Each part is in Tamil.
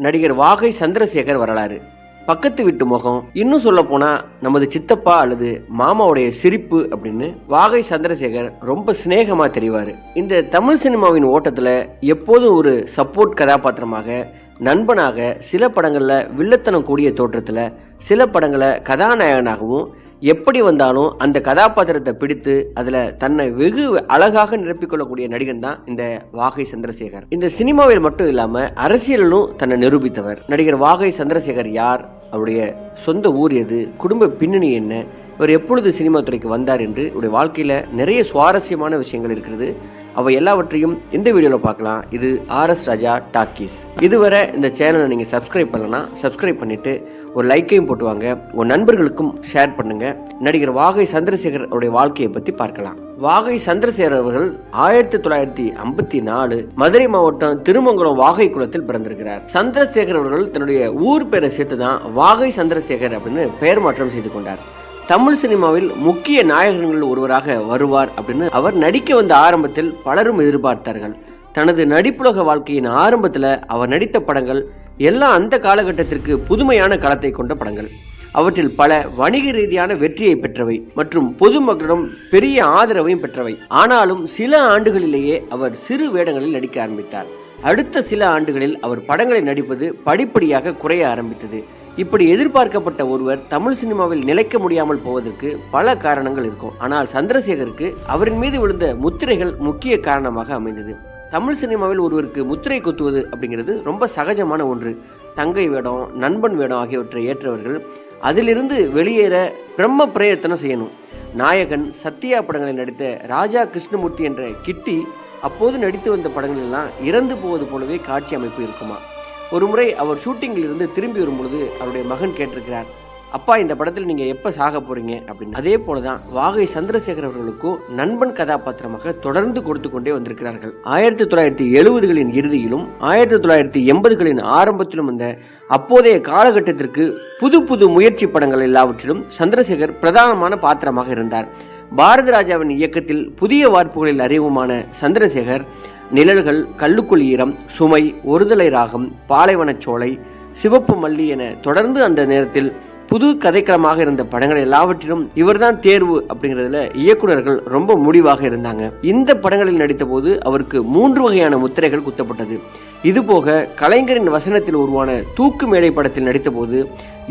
நடிகர் வாகை சந்திரசேகர் வரலாறு. பக்கத்து வீட்டு முகம், இன்னும் சொல்ல போனா நமது சித்தப்பா அல்லது மாமாவுடைய சிரிப்பு அப்படின்னு வாகை சந்திரசேகர் ரொம்ப சிநேகமா தெரிவாரு. இந்த தமிழ் சினிமாவின் ஓட்டத்துல எப்போதும் ஒரு சப்போர்ட் கதாபாத்திரமாக, நண்பனாக, சில படங்கள்ல வில்லத்தனம் கூடிய தோற்றத்துல, சில படங்களை கதாநாயகனாகவும் எப்படி வந்தாலும் அந்த கதாபாத்திரத்தை பிடித்து அதுல தன்னை வெகு அழகாக நிரப்பிக்கொள்ளக்கூடிய நடிகன் தான் இந்த வாகை சந்திரசேகர். இந்த சினிமாவில் மட்டும் இல்லாம அரசியலிலும் தன்னை நிரூபித்தவர். நடிகர் வாகை சந்திரசேகர் யார், அவருடைய சொந்த ஊர் எது, குடும்ப பின்னணி என்ன, இவர் எப்பொழுது சினிமா துறைக்கு வந்தார் என்று இவருடைய வாழ்க்கையில நிறைய சுவாரஸ்யமான விஷயங்கள் இருக்கிறது. அவை எல்லாவற்றையும் இந்த வீடியோவில் பார்க்கலாம். இது ஆர்எஸ் ராஜா டாக்கீஸ். இதுவரை இந்த சேனலை நீங்கள் சப்ஸ்கிரைப் பண்ணலன்னா சப்ஸ்கிரைப் பண்ணிட்டு ஒரு லைக்கையும் போட்டு வாங்க. உங்கள் நண்பர்களுக்கும் ஷேர் பண்ணுங்க. நடிகர் வாகை சந்திரசேகர் அவருடைய வாழ்க்கையை பற்றி பார்க்கலாம். வாகை சந்திரசேகர் அவர்கள் 1954 மதுரை மாவட்டம் திருமங்கலம் வாகை குளத்தில் பிறந்திருக்கிறார். சந்திரசேகர் அவர்கள் தன்னுடைய ஊர் பேரை சேர்த்து தான் வாகை சந்திரசேகர் அப்படின்னு பெயர் மாற்றம் செய்து கொண்டார். தமிழ் சினிமாவில் முக்கிய நாயகர்கள் ஒருவராக வருவார் அப்படின்னு அவர் நடிக்க வந்த ஆரம்பத்தில் பலரும் எதிர்பார்த்தார்கள். தனது நடிப்புலக வாழ்க்கையின் ஆரம்பத்தில் அவர் நடித்த படங்கள் எல்லாம் அந்த காலகட்டத்திற்கு புதுமையான களத்தை கொண்ட படங்கள். அவற்றில் பல வணிக ரீதியான வெற்றியை பெற்றவை மற்றும் பொதுமக்களிடம் பெரிய ஆதரவையும் பெற்றவை. ஆனாலும் சில ஆண்டுகளிலேயே அவர் சிறு வேடங்களில் நடிக்க ஆரம்பித்தார். அடுத்த சில ஆண்டுகளில் அவர் படங்களை நடிப்பது படிப்படியாக குறைய ஆரம்பித்தது. இப்படி எதிர்பார்க்கப்பட்ட ஒருவர் தமிழ் சினிமாவில் நிலைக்க முடியாமல் போவதற்கு பல காரணங்கள் இருக்கும். ஆனால் சந்திரசேகருக்கு அவரின் மீது விழுந்த முத்திரைகள் முக்கிய காரணமாக அமைந்தது. தமிழ் சினிமாவில் ஒருவருக்கு முத்திரை குத்துவது அப்படிங்கிறது ரொம்ப சகஜமான ஒன்று. தங்கை வேடம், நண்பன் வேடம் ஆகியவற்றை ஏற்றவர்கள் அதிலிருந்து வெளியேற பிரம்ம பிரயத்தனம் செய்யணும். நாயகன் சத்யா படங்களில் நடித்த ராஜா கிருஷ்ணமூர்த்தி என்ற கிட்டி அப்போது நடித்து வந்த படங்கள் எல்லாம் இறந்து போவது போலவே காட்சி அமைப்பு இருக்குமா. ஒரு முறை அவர் ஷூட்டிங்கில் இருந்து திரும்பி வரும்பொழுது அவருடைய மகன் கேட்டிருக்கிறார், அப்பா இந்த படத்தில் நீங்க எப்ப சாக போறீங்க அப்படின்னு. அதே போலதான் வாகை சந்திரசேகர் அவர்களுக்கும் நண்பன் கதாபாத்திரமாக தொடர்ந்து கொடுத்து கொண்டே வந்திருக்கிறார்கள். 1970களின் இறுதியிலும் 1980களின் ஆரம்பத்திலும் வந்த அப்போதைய காலகட்டத்திற்கு புது புது முயற்சி படங்கள் எல்லாவற்றிலும் சந்திரசேகர் பிரதானமான பாத்திரமாக இருந்தார். பாரதி ராஜாவின் இயக்கத்தில் புதிய வார்ப்புகளில் அறிவுமான சந்திரசேகர் நிழல்கள், கல்லுக்குள் ஈரம், சுமை, ஒருதலை ராகம், பாலைவனச்சோலை, சிவப்பு மல்லி என தொடர்ந்து அந்த நேரத்தில் புது கதைக்களமாக இருந்த படங்கள் எல்லாவற்றிலும் இவர்தான் தேர்வு அப்படிங்கிறதுல இயக்குநர்கள் ரொம்ப முடிவாக இருந்தாங்க. இந்த படங்களில் நடித்த போது அவருக்கு 3 வகையான முத்திரைகள் குத்தப்பட்டது. இதுபோக கலைஞரின் வசனத்தில் உருவான தூக்கு மேடை படத்தில் நடித்த போது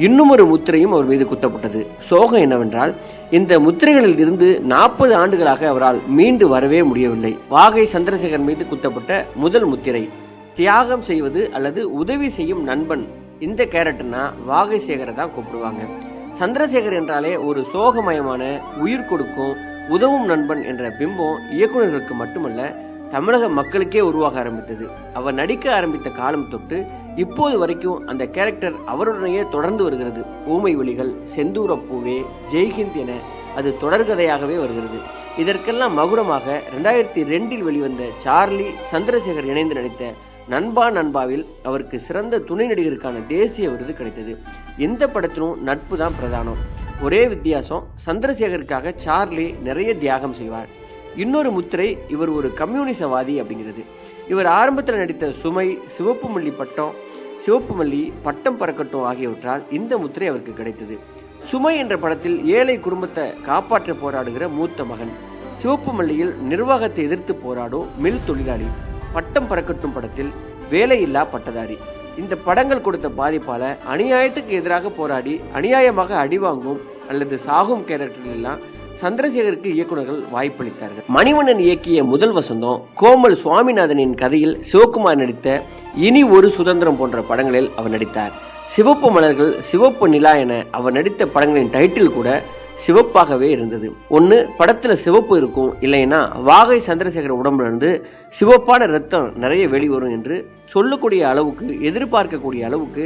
இன்னும் ஒரு முத்திரையும் அவர் மீது குத்தப்பட்டது. சோகம் என்னவென்றால் இந்த முத்திரைகளில் இருந்து 40 ஆண்டுகளாக அவரால் மீண்டு வரவே முடியவில்லை. வாகை சந்திரசேகர் மீது குத்தப்பட்ட முதல் முத்திரை தியாகம் செய்வது அல்லது உதவி செய்யும் நண்பன். இந்த கேரக்டர்னா வாகை சேகரை தான் கூப்பிடுவாங்க. சந்திரசேகர் என்றாலே ஒரு சோகமயமான, உயிர் கொடுக்கும், உதவும் நண்பன் என்ற பிம்பம் இயக்குநர்களுக்கு மட்டுமல்ல தமிழக மக்களுக்கே உருவாக ஆரம்பித்தது. அவர் நடிக்க ஆரம்பித்த காலம் தொட்டு இப்போது வரைக்கும் அந்த கேரக்டர் அவருடனேயே தொடர்ந்து வருகிறது. ஊமை விழிகள், செந்தூரப்பூவே, ஜெய்ஹிந்த் என அது தொடர்கதையாகவே வருகிறது. இதற்கெல்லாம் மகுடமாக 2002 வெளிவந்த சார்லி சந்திரசேகர் இணைந்து நடித்த நண்பா நண்பாவில் அவருக்கு சிறந்த துணை நடிகருக்கான தேசிய விருது கிடைத்தது. இந்த படத்திலும் நட்பு தான் பிரதானம். ஒரே வித்தியாசம், சந்திரசேகருக்காக சார்லி நிறைய தியாகம் செய்வார். இன்னொரு முத்திரை இவர் ஒரு கம்யூனிசவாதி அப்படிங்கிறது. இவர் ஆரம்பத்தில் நடித்த சுமை, சிவப்பு மல்லி, பட்டம் பறக்கட்டும் ஆகியவற்றால் இந்த முத்திரை அவருக்கு கிடைத்தது. சுமை என்ற படத்தில் ஏழை குடும்பத்தை காப்பாற்ற போராடுகிற மூத்த மகன், சிவப்பு மல்லியில் நிர்வாகத்தை எதிர்த்து போராடும் மில் தொழிலாளி, பட்டம் பறக்கட்டும் படத்தில் வேலையில்லா பட்டதாரி. இந்த படங்கள் கொடுத்த பாதிப்பால அநியாயத்துக்கு எதிராக போராடி அநியாயமாக அடிவாங்கும் அல்லது சாகும் கேரக்டர்கள் எல்லாம் சந்திரசேகருக்கு இயக்குநர்கள் வாய்ப்பளித்தார்கள். மணிவண்ணன் இயக்கிய முதல் வசந்தம், கோமல் சுவாமிநாதனின் கதையில் சிவகுமார் நடித்த இனி ஒரு சுதந்திரம் போன்ற படங்களில் அவர் நடித்தார். சிவப்பு மலர்கள், சிவப்பு நிலா என அவர் நடித்த படங்களின் டைட்டில் கூட சிவப்பாகவே இருந்தது. ஒன்று படத்துல சிவப்பு இருக்கும், இல்லைன்னா வாகை சந்திரசேகர் உடம்புல இருந்து சிவப்பான ரத்தம் நிறைய வெளிவரும் என்று சொல்லக்கூடிய அளவுக்கு, எதிர்பார்க்கக்கூடிய அளவுக்கு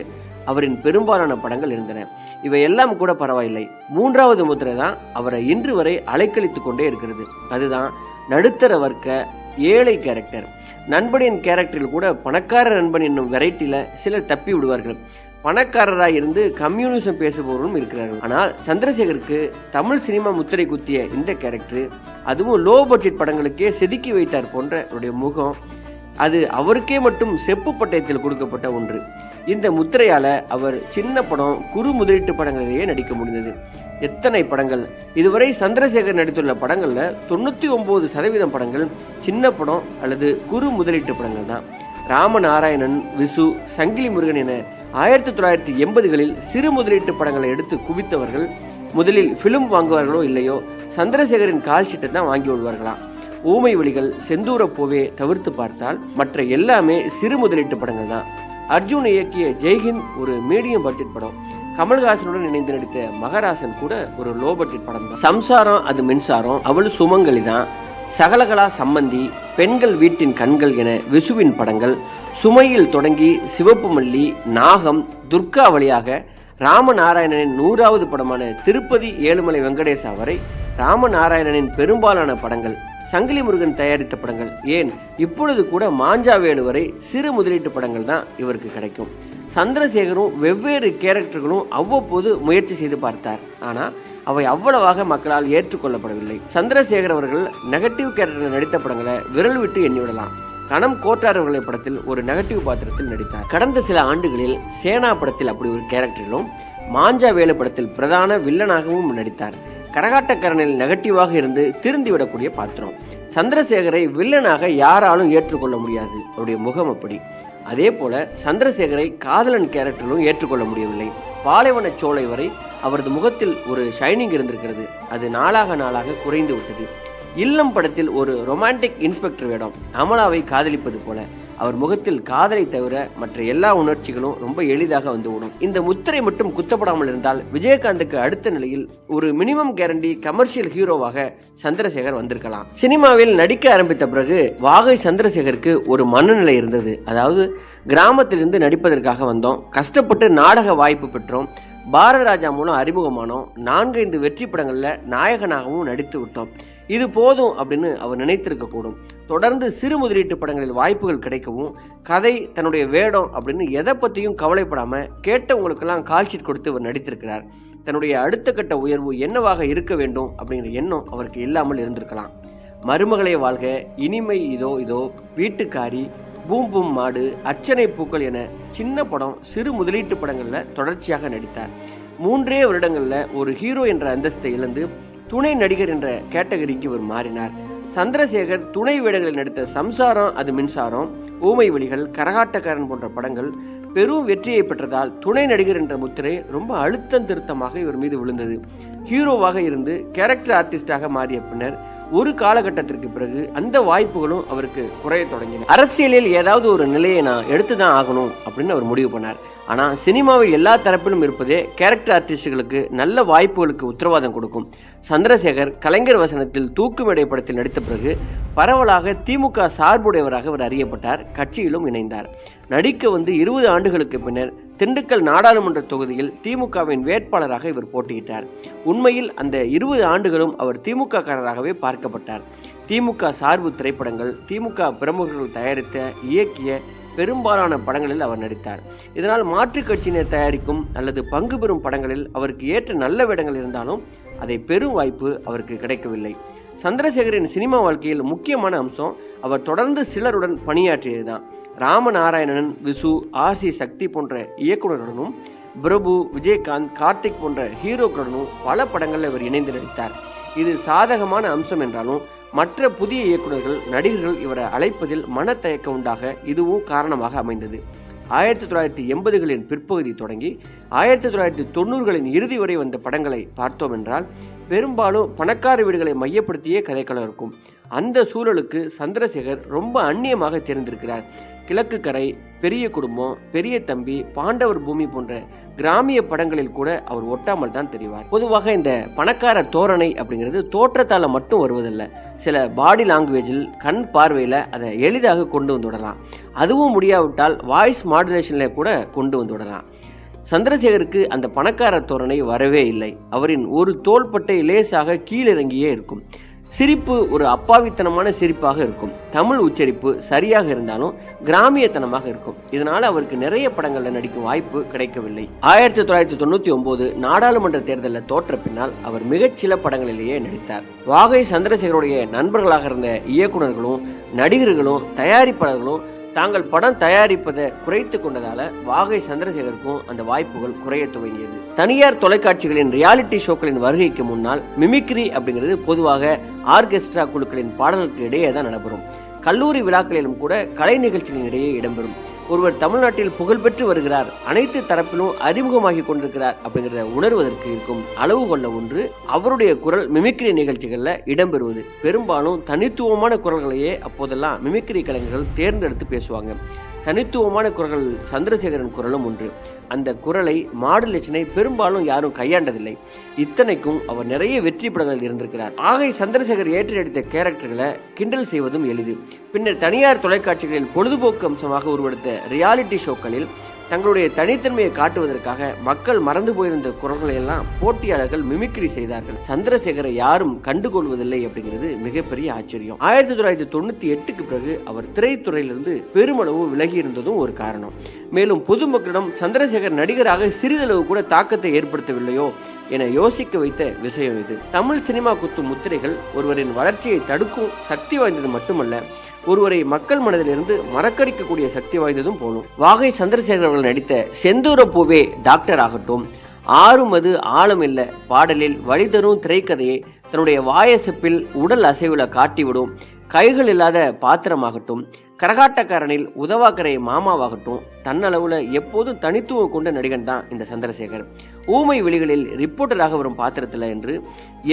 அவரின் பெரும்பாலான படங்கள் இருந்தன. இவை எல்லாம் கூட பரவாயில்லை. 3வது முத்திரை தான் அவரை இன்று வரை அலைக்கழித்து கொண்டே இருக்கிறது. அதுதான் நடுத்தர வர்க்க ஏழை கேரக்டர். நண்பனின் கேரக்டரில் கூட பணக்கார நண்பன் என்னும் வெரைட்டியில சிலர் தப்பி விடுவார்கள். பணக்காரராக இருந்து கம்யூனிசம் பேசுபவர்களும் இருக்கிறார்கள். ஆனால் சந்திரசேகருக்கு தமிழ் சினிமா முத்திரை குத்திய இந்த கேரக்டர், அதுவும் லோ பட்ஜெட் படங்களுக்கே செதுக்கி வைத்தார் போன்ற அவருடைய முகம், அது அவருக்கே மட்டும் செப்பு பட்டயத்தில் கொடுக்கப்பட்ட ஒன்று. இந்த முத்திரையால அவர் சின்ன படம், குறு முதலீட்டு படங்களிலேயே நடிக்க முடிந்தது. எத்தனை படங்கள்! இதுவரை சந்திரசேகர் நடித்துள்ள படங்கள்ல 99% படங்கள் சின்ன படம் அல்லது குறு முதலீட்டு படங்கள் தான். ராமநாராயணன், விசு, சங்கிலி முருகன் என 1980களில் சிறு முதலீட்டு படங்களை எடுத்து குவித்தவர்கள் முதலில் பிலிம் வாங்குவார்களோ இல்லையோ சந்திரசேகரின் கால் ஷீட்டை தான் வாங்கி விடுவார்களாம். ஊமை வழிகள், செந்தூரப்பூவே தவிர்த்து பார்த்தால் மற்ற எல்லாமே சிறு முதலீட்டு படங்கள் தான். அர்ஜுன் இயக்கிய ஜெய்ஹிந்த் ஒரு மீடியம் பட்ஜெட் படம். கமல்ஹாசனுடன் இணைந்து நடித்த மகராசன் கூட ஒரு லோ பட்ஜெட் படம் தான். சம்சாரம் அது மின்சாரம், அவள் சுமங்கலி தான், சகலகலா சம்மந்தி, பெண்கள் வீட்டின் கண்கள் என விசுவின் படங்கள், சுமையில் தொடங்கி சிவப்பு மல்லி, நாகம், துர்கா வழியாக ராமநாராயணனின் 100வது படமான திருப்பதி ஏழுமலை வெங்கடேசா வரை ராமநாராயணனின் பெரும்பாலான படங்கள், சங்கிலி முருகன் தயாரித்த படங்கள், ஏன் இப்பொழுது கூட மாஞ்சாவேலு வரை சிறு முதலீட்டு படங்கள் தான் இவருக்கு கிடைக்கும். சந்திரசேகரும் வெவ்வேறு கேரக்டர்களும் அவ்வப்போது முயற்சி செய்து பார்த்தார். ஆனால் அவை அவ்வளவாக மக்களால் ஏற்றுக்கொள்ளப்படவில்லை. சந்திரசேகர் அவர்கள் நெகட்டிவ் கேரக்டர்கள் நடித்த படங்களை விரல் விட்டு எண்ணிவிடலாம். கணம் கோட்டார் அவர்களை படத்தில் ஒரு நெகட்டிவ் பாத்திரத்தில் நடித்தார். கடந்த சில ஆண்டுகளில் சேனா படத்தில் அப்படி ஒரு கேரக்டரிலும், மாஞ்சாவேலு படத்தில் பிரதான வில்லனாகவும் நடித்தார். கரகாட்டக்காரனில் நெகட்டிவாக இருந்து திருந்திவிடக்கூடிய பாத்திரம். சந்திரசேகரை வில்லனாக யாராலும் ஏற்றுக்கொள்ள முடியாது, அவருடைய முகம் அப்படி. அதே போல சந்திரசேகரை காதலன் கேரக்டரிலும் ஏற்றுக்கொள்ள முடியவில்லை. பாலைவன சோலை வரை அவரது முகத்தில் ஒரு ஷைனிங் இருந்திருக்கிறது. அது நாளாக நாளாக குறைந்து விட்டது. இல்லம் படத்தில் ஒரு ரொமான்டிக் இன்ஸ்பெக்டர் வேடம், அமலாவை காதலிப்பது போல. அவர் முகத்தில் காதலை தவிர மற்ற எல்லா உணர்ச்சிகளும் ரொம்ப எளிதாக வந்துவிடும். இந்த முத்திரை மட்டும் குத்தப்படாமல் இருந்தால் விஜயகாந்துக்கு அடுத்த நிலையில் ஒரு மினிமம் கேரண்டி கமர்ஷியல் ஹீரோவாக சந்திரசேகர் வந்திருக்கலாம். சினிமாவில் நடிக்க ஆரம்பித்த பிறகு வாகை சந்திரசேகருக்கு ஒரு மனநிலை இருந்தது. அதாவது, கிராமத்திலிருந்து நடிப்பதற்காக வந்தோம், கஷ்டப்பட்டு நாடக வாய்ப்பு பெற்றோம், பாரதராஜா மூலம் அறிமுகமானோம், 4-5 வெற்றி படங்களில் நாயகனாகவும் நடித்து விட்டோம், இது போதும் அப்படின்னு அவர் நினைத்திருக்க கூடும். தொடர்ந்து சிறு முதலீட்டு படங்களில் வாய்ப்புகள் கிடைக்கவும், கதை, தன்னுடைய வேடம் அப்படின்னு எதை பற்றியும் கவலைப்படாம கேட்டவங்களுக்கெல்லாம் கால்ஷீட் கொடுத்து அவர் நடித்திருக்கிறார். தன்னுடைய அடுத்த கட்ட உயர்வு என்னவாக இருக்க வேண்டும் அப்படிங்கிற எண்ணம் அவருக்கு இல்லாமல் இருந்திருக்கலாம். மருமகளை வாழ்க, இனிமை இதோ இதோ, வீட்டுக்காரி, பூம் பூம் மாடு, அர்ச்சனை பூக்கள் என சின்ன படம், சிறு முதலீட்டு படங்களில் தொடர்ச்சியாக நடித்தார். 3 வருடங்களில் ஒரு ஹீரோ என்ற அந்தஸ்தை இழந்து துணை நடிகர் என்ற கேட்டகரிக்கு இவர் மாறினார். சந்திரசேகர் துணை வேடங்களில் நடித்த சம்சாரம் அது மின்சாரம், ஊமை வழிகள், கரகாட்டக்காரன் போன்ற படங்கள் பெரும் வெற்றியை பெற்றதால் துணை நடிகர் என்ற முத்திரை ரொம்ப அழுத்தம் திருத்தமாக இவர் மீது விழுந்தது. ஹீரோவாக இருந்து கேரக்டர் ஆர்டிஸ்டாக மாறிய பின்னர் ஒரு காலகட்டத்திற்கு பிறகு அந்த வாய்ப்புகளும் அவருக்கு குறைய தொடங்கின. அரசியலில் ஏதாவது ஒரு நிலையை நான் எடுத்துதான் ஆகணும் அப்படின்னு அவர் முடிவு பண்ணார். ஆனால் சினிமாவில் எல்லா தரப்பிலும் இருப்பதே கேரக்டர் ஆர்டிஸ்டுகளுக்கு நல்ல வாய்ப்புகளுக்கு உத்தரவாதம் கொடுக்கும். சந்திரசேகர் கலைஞர் வசனத்தில் தூக்குமேடை படத்தில் நடித்த பிறகு பரவலாக திமுக சார்புடையவராக அவர் அறியப்பட்டார். கட்சியிலும் இணைந்தார். நடிக்க வந்து 20 ஆண்டுகளுக்கு பின்னர் திண்டுக்கல் நாடாளுமன்ற தொகுதியில் திமுகவின் வேட்பாளராக இவர் போட்டியிட்டார். உண்மையில் அந்த 20 ஆண்டுகளும் அவர் திமுக காரராகவே பார்க்கப்பட்டார். திமுக சார்பு திரைப்படங்கள், திமுக பிரமுகர்கள் தயாரித்த, இயக்கிய பெரும்பாலான படங்களில் அவர் நடித்தார். இதனால் மாற்றுக் கட்சியினர் தயாரிக்கும் அல்லது பங்கு பெறும் படங்களில் அவருக்கு ஏற்ற நல்ல வேடங்கள் இருந்தாலும் அதை பெரும் வாய்ப்பு அவருக்கு கிடைக்கவில்லை. சந்திரசேகரின் சினிமா வாழ்க்கையில் முக்கியமான அம்சம் அவர் தொடர்ந்து சிலருடன் பணியாற்றியதுதான். ராமநாராயணன், விசு, ஆர்சி சக்தி போன்ற இயக்குநருடனும், பிரபு, விஜயகாந்த், கார்த்திக் போன்ற ஹீரோக்களுடனும் பல படங்களில் இவர் இணைந்து நடித்தார். இது சாதகமான அம்சம் என்றாலும் மற்ற புதிய இயக்குநர்கள், நடிகர்கள் இவரை அழைப்பதில் மனத்தயக்கம் உண்டாக இதுவும் காரணமாக அமைந்தது. 1980களின் பிற்பகுதி தொடங்கி 1990களின் இறுதி வரை வந்த படங்களை பார்த்தோம் என்றால் பெரும்பாலும் பணக்கார வீடுகளை மையப்படுத்தியே கதைக்களம் இருக்கும். அந்த சூழலுக்கு சந்திரசேகர் ரொம்ப அந்நியமாக தெரிந்திருக்கிறார். கிழக்கு கரை, பெரிய குடும்பம், பெரிய தம்பி, பாண்டவர் பூமி போன்ற கிராமிய படங்களில் கூட அவர் ஒட்டாமல் தான் தெரிவார். பொதுவாக இந்த பணக்கார தோரணை அப்படிங்கிறது தோற்றத்தால் மட்டும் வருவதில்லை. சில பாடி லாங்குவேஜில், கண் பார்வையில் அதை எளிதாக கொண்டு வந்து விடலாம். அதுவும் முடியாவிட்டால் வாய்ஸ் மாடுலேஷனில் கூட கொண்டு வந்து விடலாம். சந்திரசேகருக்கு அந்த பணக்கார தோரணை வரவே இல்லை. அவரின் ஒரு தோள்பட்டை லேசாக கீழிறங்கியே இருக்கும். சிரிப்பு ஒரு அப்பாவித்தனமான சிரிப்பாக இருக்கும். தமிழ் உச்சரிப்பு சரியாக இருந்தாலும் கிராமியத்தனமாக இருக்கும். இதனால் அவருக்கு நிறைய படங்களில் நடிக்கும் வாய்ப்பு கிடைக்கவில்லை. 1999 நாடாளுமன்ற தேர்தலில் தோற்ற பின்னால் அவர் மிகச்சில படங்களிலேயே நடித்தார். வாகை சந்திரசேகருடைய நண்பர்களாக இருந்த இயக்குநர்களும், நடிகர்களும், தயாரிப்பாளர்களும் தாங்கள் படம் தயாரிப்பதை குறைத்து கொண்டதால வாகை சந்திரசேகருக்கும் அந்த வாய்ப்புகள் குறைய துவங்கியது. தனியார் தொலைக்காட்சிகளின் ரியாலிட்டி ஷோக்களின் வருகைக்கு முன்னால் மிமிக்ரி அப்படிங்கிறது பொதுவாக ஆர்கெஸ்ட்ரா குழுக்களின் பாடல்களுக்கு இடையே தான் நடைபெறும். கல்லூரி விழாக்களிலும் கூட கலை நிகழ்ச்சிகளின் இடையே இடம்பெறும். ஒருவர் தமிழ்நாட்டில் புகழ்பெற்று வருகிறார், அனைத்து தரப்பிலும் அறிமுகமாகி கொண்டிருக்கிறார் அப்படிங்கிறத உணர்வதற்கு இருக்கும் அளவு கொண்ட ஒன்று அவருடைய குரல் மிமிக்ரி நிகழ்ச்சிகள்ல இடம்பெறுவது. பெரும்பாலும் தனித்துவமான குரல்களையே அப்போதெல்லாம் மிமிக்ரி கலைஞர்கள் தேர்ந்தெடுத்து பேசுவாங்க. தனித்துவமான குரல்கள் சந்திரசேகரன் குரலும் ஒன்று. அந்த குரலை மாடுலேஷனை பெரும்பாலும் யாரும் கையாண்டதில்லை. இத்தனைக்கும் அவர் நிறைய வெற்றி படங்கள் இருந்திருக்கிறார். ஆகை சந்திரசேகர் ஏற்றி நடித்த கேரக்டர்களை கிண்டல் செய்வதும் எளிது. பின்னர் தனியார் தொலைக்காட்சிகளில் பொழுதுபோக்கு அம்சமாக உருவெடுத்த ரியாலிட்டி ஷோக்களில் தங்களுடைய தனித்தன்மையை காட்டுவதற்காக மக்கள் மறந்து போயிருந்த குரல்களை எல்லாம் போட்டியாளர்கள் மிமிக்ரி செய்தார்கள். சந்திரசேகரை யாரும் கண்டுகொள்வதில்லை அப்படிங்கிறது மிகப்பெரிய ஆச்சரியம். 1998க்கு பிறகு அவர் திரைத்துறையிலிருந்து பெருமளவு விலகி இருந்ததும் ஒரு காரணம். மேலும் பொதுமக்களிடம் சந்திரசேகர் நடிகராக சிறிதளவு கூட தாக்கத்தை ஏற்படுத்தவில்லையோ என யோசிக்க வைத்த விஷயம் இது. தமிழ் சினிமா குத்தும் முத்திரைகள் ஒருவரின் வளர்ச்சியை தடுக்கும் சக்தி வாய்ந்தது மட்டுமல்ல, ஒருவரை மக்கள் மனதிலிருந்து மறக்கடிக்கக்கூடிய சக்தி வாய்ந்ததும் போலும். வாகை சந்திரசேகர் அவர்கள் நடித்த செந்தூர பூவே டாக்டர் ஆகட்டும், ஆறுமது ஆழமில்ல பாடலில் வழி தரும் திரைக்கதையை தன்னுடைய வாயசப்பில் உடல் அசைவுல காட்டிவிடும் கைகள் இல்லாத பாத்திரமாகட்டும், கரகாட்டக்காரனில் உதவாக்கரை மாமாவாகட்டும், தன்னளவுல எப்போதும் தனித்துவம் கொண்ட நடிகன் தான் இந்த சந்திரசேகர். ஊமை வெளிகளில் ரிப்போர்ட்டராக வரும் பாத்திரத்தில் என்று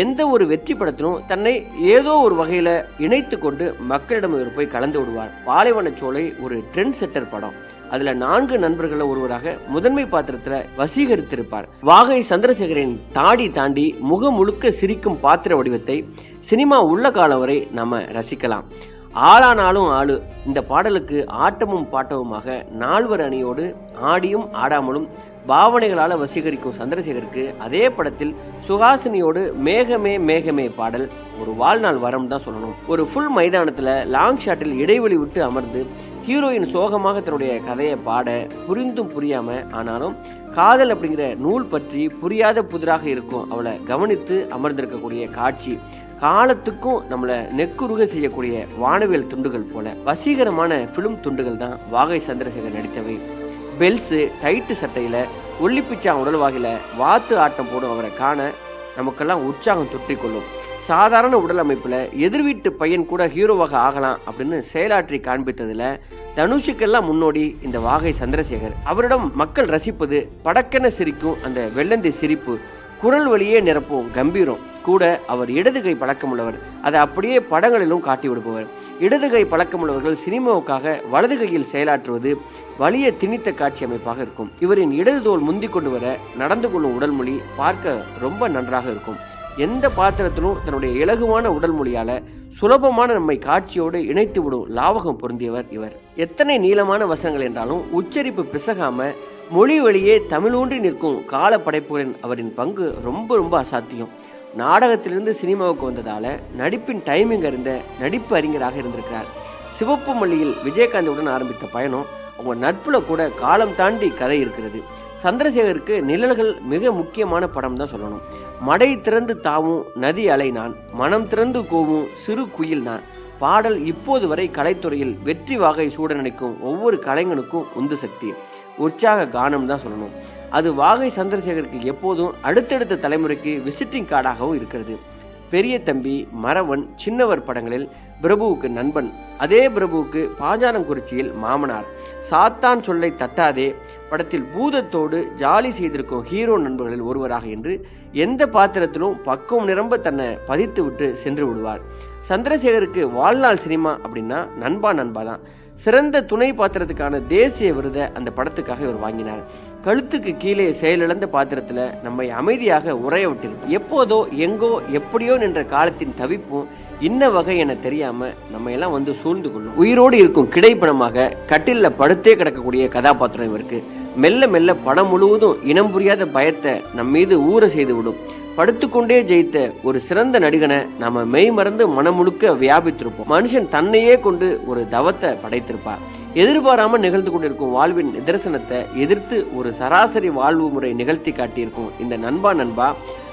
எந்த ஒரு வெற்றி படத்திலும் தன்னை ஏதோ ஒரு வகையில இணைத்து கொண்டு மக்களிடம் இவர் போய் கலந்து விடுவார். பாலைவனச்சோலை ஒரு ட்ரெண்ட் செட்டர் படம். அதுல 4 நண்பர்கள் ஒருவராக முதன்மை பாத்திரத்துல வசீகரித்திருப்பார். வாகை சந்திரசேகரின் தாடி தாண்டி முகம் முழுக்க சிரிக்கும் பாத்திர வடிவத்தை சினிமா உள்ள காலம் வரை நாம ரசிக்கலாம். ஆளானாலும் ஆளு இந்த பாடலுக்கு ஆட்டமும் பாட்டவுமாக 4 அணியோடு ஆடியும் ஆடாமலும் பாவனைகளால வசீகரிக்கும் சந்திரசேகருக்கு அதே படத்தில் சுஹாசினியோடு மேகமே மேகமே பாடல் ஒரு வாழ்நாள் வரம் தான் சொல்லணும். ஒரு ஃபுல் மைதானத்துல லாங் ஷாட்டில் இடைவெளி விட்டு அமர்ந்து ஹீரோயின் சோகமாக தன்னுடைய கதையை பாட புரிந்தும் புரியாம ஆனாலும் காதல் அப்படிங்கிற நூல் பற்றி புரியாத புதிராக இருக்கும் அவளை கவனித்து அமர்ந்திருக்கக்கூடிய காட்சி காலத்துக்கும் நம்மளை நெக்குருக செய்யக்கூடிய வானவியல் துண்டுகள் போல வசீகரமான பிலிம் துண்டுகள் தான் வாகை சந்திரசேகர் நடித்தவை. பெல்ஸு டைட்டு சட்டையில ஒல்லிப்பிச்சா உடல்வாகில வாத்து ஆட்டம் போடும் அவரை காண நமக்கெல்லாம் உற்சாகம் தொற்றிக்கொள்ளும். சாதாரண உடல் அமைப்புல எதிர் வீட்டு பையன் கூட ஹீரோவாக ஆகலாம் அப்படின்னு செயலாற்றி காண்பித்ததுல தனுஷுக்கெல்லாம் முன்னோடி இந்த வாகை சந்திரசேகர். அவரிடம் மக்கள் ரசிப்பது படக்கென சிரிக்கும் அந்த வெள்ளந்தி சிரிப்பு, குரல் வழியே நிரப்பும் கம்பீரம். கூட அவர் இடது கை பழக்கமுள்ளவர், அதை அப்படியே படங்களிலும் காட்டி விடுப்பவர். இடது கை பழக்கமுள்ளவர்கள் சினிமாவுக்காக வலது கையில் செயலாற்றுவது வலிய திணித்த காட்சி அமைப்பாக இருக்கும். இவரின் இடது தோல் முந்தி கொண்டு வர நடந்து கொள்ளும் உடல் மொழி பார்க்க ரொம்ப நன்றாக இருக்கும். எந்த பாத்திரத்திலும் தன்னுடைய இலகுவான உடல் மொழியால சுலபமான நம்மை காட்சியோடு இணைத்து விடும் லாவகம் பொருந்தியவர் இவர். எத்தனை நீளமான வசனங்கள் என்றாலும் உச்சரிப்பு பிசகாம மொழி வழியே தமிழூன்றி நிற்கும் கால படைப்புகளின் அவரின் பங்கு ரொம்ப அசாத்தியம். நாடகத்திலிருந்து சினிமாவுக்கு வந்ததால நடிப்பின் டைமிங் அறிந்த நடிப்பு அறிஞராக இருந்திருக்கிறார். சிவப்பு மல்லியில் விஜயகாந்துடன் ஆரம்பித்த பயணம் அவங்க நட்புல கூட காலம் தாண்டி கதை இருக்கிறது. சந்திரசேகருக்கு நிழல்கள் மிக முக்கியமான படம் தான் சொல்லணும். மடை திறந்து தாவும் நதி அலை நான், மனம் திறந்து கோவும் சிறு குயில் நான் பாடல் இப்போது வரை கலைத்துறையில் வெற்றி வாகை சூட நினைக்கும் ஒவ்வொரு கலைஞனுக்கும் உந்து சக்தி, உற்சாக கானம் தான் சொல்லணும். அது வாகை சந்திரசேகருக்கு எப்போதும் அடுத்தடுத்த தலைமுறைக்கு விசிட்டிங் கார்டாகவும் இருக்கிறது. பெரிய தம்பி, மறவன், சின்னவர் படங்களில் பிரபுவுக்கு நண்பன், அதே பிரபுவுக்கு பாஞ்சாலங்குறிச்சியில் மாமனார், சாத்தான் சொல்லை தட்டாதே படத்தில் பூதத்தோடு ஜாலி செய்திருக்கும் ஹீரோ நண்பர்களில் ஒருவராக என்று எந்த பாத்திரத்திலும் பக்குவம் நிரம்ப தன்னை பதித்து விட்டு சென்று விடுவார். சந்திரசேகருக்கு வாழ்நாள் சினிமா அப்படின்னா நண்பா தான். சிறந்த துணை பாத்திரத்துக்கான தேசிய விருதை அந்த படத்துக்காக இவர் வாங்கினார். கழுத்துக்கு கீழே செயலிழந்த பாத்திரத்துல நம்மை அமைதியாக உரைய விட்டிருக்கும். எப்போதோ எங்கோ எப்படியோ நின்ற காலத்தின் தவிப்பும் இன்ன வகை என தெரியாம நம்ம எல்லாம் வந்து சூழ்ந்து கொள்ளும். உயிரோடு இருக்கும் கிடைப்பணமாக கட்டில படுத்தே கிடக்கக்கூடிய கதாபாத்திரம் இவருக்கு. மெல்ல மெல்ல படம் முழுவதும் இனம் புரியாத பயத்தை நம் மீது ஊற செய்து விடும். படுத்துக்கொண்டே ஜெயித்த ஒரு சிறந்த நடிகனை நாம மெய் மறந்து மனம் முழுக்க வியாபித்திருப்போம். மனுஷன் தன்னையே கொண்டு ஒரு தவத்தை படைத்திருப்பார். எதிர்பாராமல் நிகழ்ந்து கொண்டிருக்கும் வாழ்வின் நிதர்சனத்தை எதிர்த்து ஒரு சராசரி வாழ்வு முறை நிகழ்த்தி காட்டியிருக்கும் இந்த நண்பா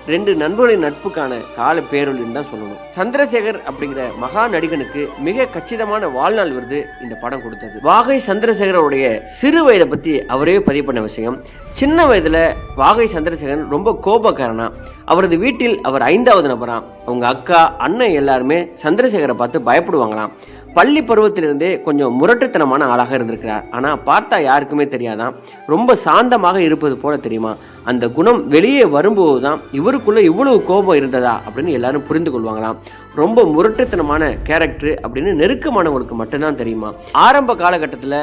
2 நண்பர்களின் நட்புக்கான கால பேரொழின்னு தான் சொல்லணும். சந்திரசேகர் அப்படிங்கிற மகா நடிகனுக்கு மிக கச்சிதமான வாழ்நாள் விருது இந்த படம் கொடுத்தது. வாகை சந்திரசேகரோடைய சிறு வயதை பத்தி அவரே பதிவு பண்ண விஷயம், சின்ன வயதுல வாகை சந்திரசேகரன் ரொம்ப கோபக்காரனா, அவரது வீட்டில் அவர் 5வது நபராம். அவங்க அக்கா அண்ணன் எல்லாருமே சந்திரசேகரை பார்த்து பயப்படுவாங்களாம். பள்ளி பருவத்திலிருந்தே கொஞ்சம் முரட்டுத்தனமான ஆளாக இருந்திருக்கிறார். ஆனா பார்த்தா யாருக்குமே தெரியாதான், ரொம்ப சாந்தமாக இருப்பது போல தெரியுமா. அந்த குணம் வெளியே வரும்போது தான் இவருக்குள்ள இவ்வளவு கோபம் இருந்ததா அப்படின்னு எல்லாரும் புரிந்து கொள்வாங்களாம். ரொம்ப முரட்டுத்தனமான கேரக்டர் அப்படின்னு நெருக்கமானவங்களுக்கு மட்டும்தான் தெரியுமா. ஆரம்ப காலகட்டத்தில்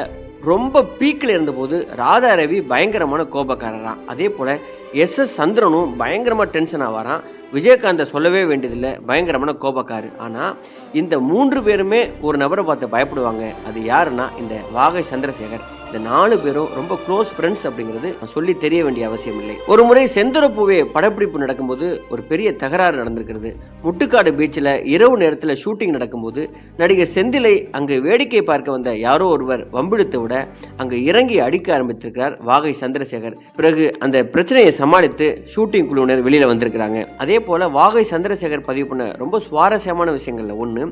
ரொம்ப பீக்கில் இருந்தபோது ராதா ரவி பயங்கரமான கோபக்காரராம். அதே போல எஸ் சந்திரனும் பயங்கரமா டென்ஷன் ஆவாராம். விஜயகாந்தை சொல்லவே வேண்டியதில்லை, பயங்கரமான கோபக்காரு. ஆனால் இந்த 3 பேருமே ஒரு நபரை பார்த்து பயப்படுவாங்க. அது யாருன்னா இந்த வாகை சந்திரசேகர். இந்த 4 பேரும் ரொம்ப க்ளோஸ் ஃப்ரெண்ட்ஸ் அப்படிங்கிறது சொல்லி தெரிய வேண்டிய அவசியம் இல்லை. ஒரு முறை செந்தூரப்பூவே படப்பிடிப்பு நடக்கும்போது ஒரு பெரிய தகராறு நடந்திருக்கிறது. முட்டுக்காடு பீச்சில் இரவு நேரத்தில் ஷூட்டிங் நடக்கும்போது நடிகர் செந்திலை அங்கு வேடிக்கை பார்க்க வந்த யாரோ ஒருவர் வம்பிழுத்து விட அங்கு இறங்கி அடிக்க ஆரம்பித்திருக்கிறார் வாகை சந்திரசேகர். பிறகு அந்த பிரச்சனையை சமாளித்து ஷூட்டிங் குழுவினர் வெளியில வந்திருக்கிறாங்க. அதே போல வாகை சந்திரசேகர் பதிவு பண்ண ரொம்ப சுவாரஸ்யமான விஷயங்கள்ல ஒன்று,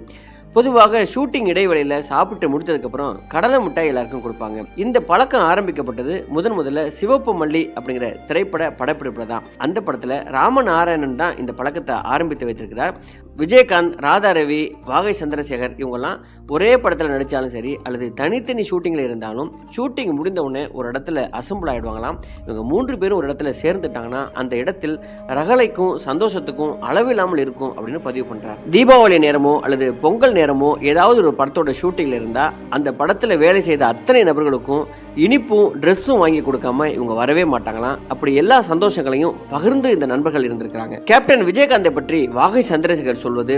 பொதுவாக ஷூட்டிங் இடைவெளியில சாப்பிட்டு முடித்ததுக்கு அப்புறம் கடலை மிட்டாய் எல்லாருக்கும் கொடுப்பாங்க. இந்த பழக்கம் ஆரம்பிக்கப்பட்டது முதல்ல சிவப்பு மல்லி அப்படிங்கிற திரைப்பட படப்பிடிப்புல தான். அந்த படத்துல ராமநாராயணன் தான் இந்த பழக்கத்தை ஆரம்பித்து வைத்திருக்கிறார். விஜயகாந்த், ராதா ரவி, வாகை சந்திரசேகர் இவங்கெல்லாம் ஒரே படத்தில் நடித்தாலும் சரி அல்லது தனித்தனி ஷூட்டிங்கில் இருந்தாலும் ஷூட்டிங் முடிந்த உடனே ஒரு இடத்துல அசம்பிள் ஆகிடுவாங்களாம். இவங்க 3 பேரும் ஒரு இடத்துல சேர்ந்துட்டாங்கன்னா அந்த இடத்தில் ரகலைக்கும் சந்தோஷத்துக்கும் அளவில்லாமல் இருக்கும் அப்படின்னு பதிவு பண்ணுறார். தீபாவளி நேரமோ அல்லது பொங்கல் நேரமோ ஏதாவது ஒரு படத்தோட ஷூட்டிங்கில் இருந்தால் அந்த படத்தில் வேலை செய்த அத்தனை நபர்களுக்கும் இனிப்பும் ட்ரெஸ்ஸும் வாங்கி கொடுக்காம இவங்க வரவே மாட்டாங்களாம். அப்படி எல்லா சந்தோஷங்களையும் பகிர்ந்து இந்த நண்பர்கள் இருந்திருக்கிறாங்க. கேப்டன் விஜயகாந்தை பற்றி வாகை சந்திரசேகர் சொல்வது,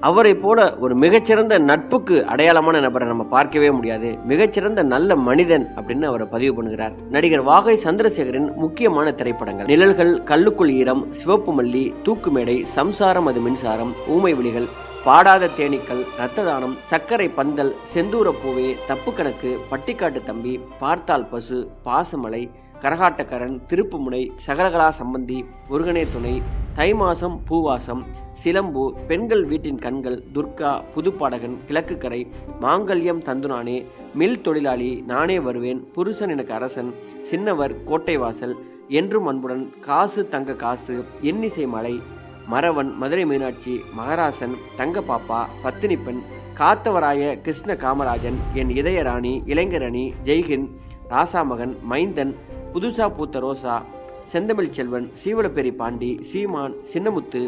அவரை போல ஒரு மிகச்சிறந்த நட்புக்கு அடையாளமான நபரை நம்ம பார்க்கவே முடியாது, மிகச்சிறந்த நல்ல மனிதன் அப்படின்னு அவரை பதிவு பண்ணுகிறார். நடிகர் வாகை சந்திரசேகரின் முக்கியமான திரைப்படங்கள் நிழல்கள், கல்லுக்குள் ஈரம், சிவப்பு மல்லி, தூக்குமேடை, சம்சாரம் அது மின்சாரம், ஊமை விழிகள், பாடாத தேனீக்கள், இரத்த தானம், சர்க்கரை பந்தல், செந்தூரப்பூவே, தப்பு கணக்கு, பட்டிக்காட்டு தம்பி, பார்த்தால் பசு, பாசமலை, கரகாட்டக்காரன், திருப்புமுனை, சகலகலா சம்பந்தி, முருகனே துணை, தை மாசம் பூவாசம், சிலம்பு, பெண்கள் வீட்டின் கண்கள், துர்கா, புதுப்பாடகன், கிழக்கு கரை, மாங்கல்யம் தந்துனானே, மில் தொழிலாளி, நானே வருவேன், புருஷன் எனக்கு அரசன், சின்னவர், கோட்டை வாசல், என்றும் அன்புடன், காசு தங்க காசு, எண்ணிசை மலை, மறவன், மதுரை மீனாட்சி, மகராசன், தங்க பாப்பா, பத்தினி பெண், காத்தவராய கிருஷ்ண காமராஜன், என் இதயராணி, இளைஞரணி, ஜெய்ஹிந்த், ராசாமகன், மைந்தன், புதுசா பூத்த ரோசா, செந்தமிழ் செல்வன், சீவலப்பேரி பாண்டி, சீமான், சின்னமுத்து,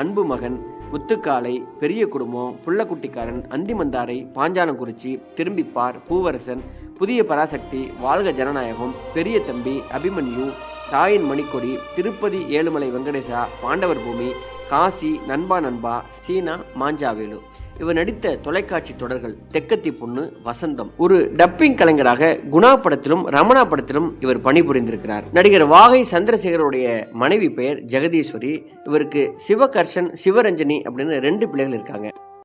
அன்பு மகன், முத்துக்காலை, பெரிய குடும்பம், புள்ளக்குட்டிக்காரன், அந்திமந்தாரை, பாஞ்சாலங்குறிச்சி, திரும்பிப்பார், பூவரசன், புதிய பராசக்தி, வாழ்க ஜனநாயகம், பெரிய தம்பி, அபிமன்யு, தாயின் மணிக்கொடி, திருப்பதி ஏழுமலை வெங்கடேசா, பாண்டவர் பூமி, காசி, நண்பா நண்பா, சீனா, மாஞ்சாவேலு. இவர் நடித்த தொலைக்காட்சி தொடர்கள் தெக்கத்தி பொண்ணு, வசந்தம். ஒரு டப்பிங் கலைஞராக குணா படத்திலும் ரமணா படத்திலும் இவர் பணிபுரிந்திருக்கிறார். நடிகர் வாகை சந்திரசேகருடைய மனைவி பெயர் ஜெகதீஸ்வரி. இவருக்கு சிவகர்ஷன், சிவரஞ்சனி அப்படின்னு 2 பிள்ளைகள் இருக்காங்க.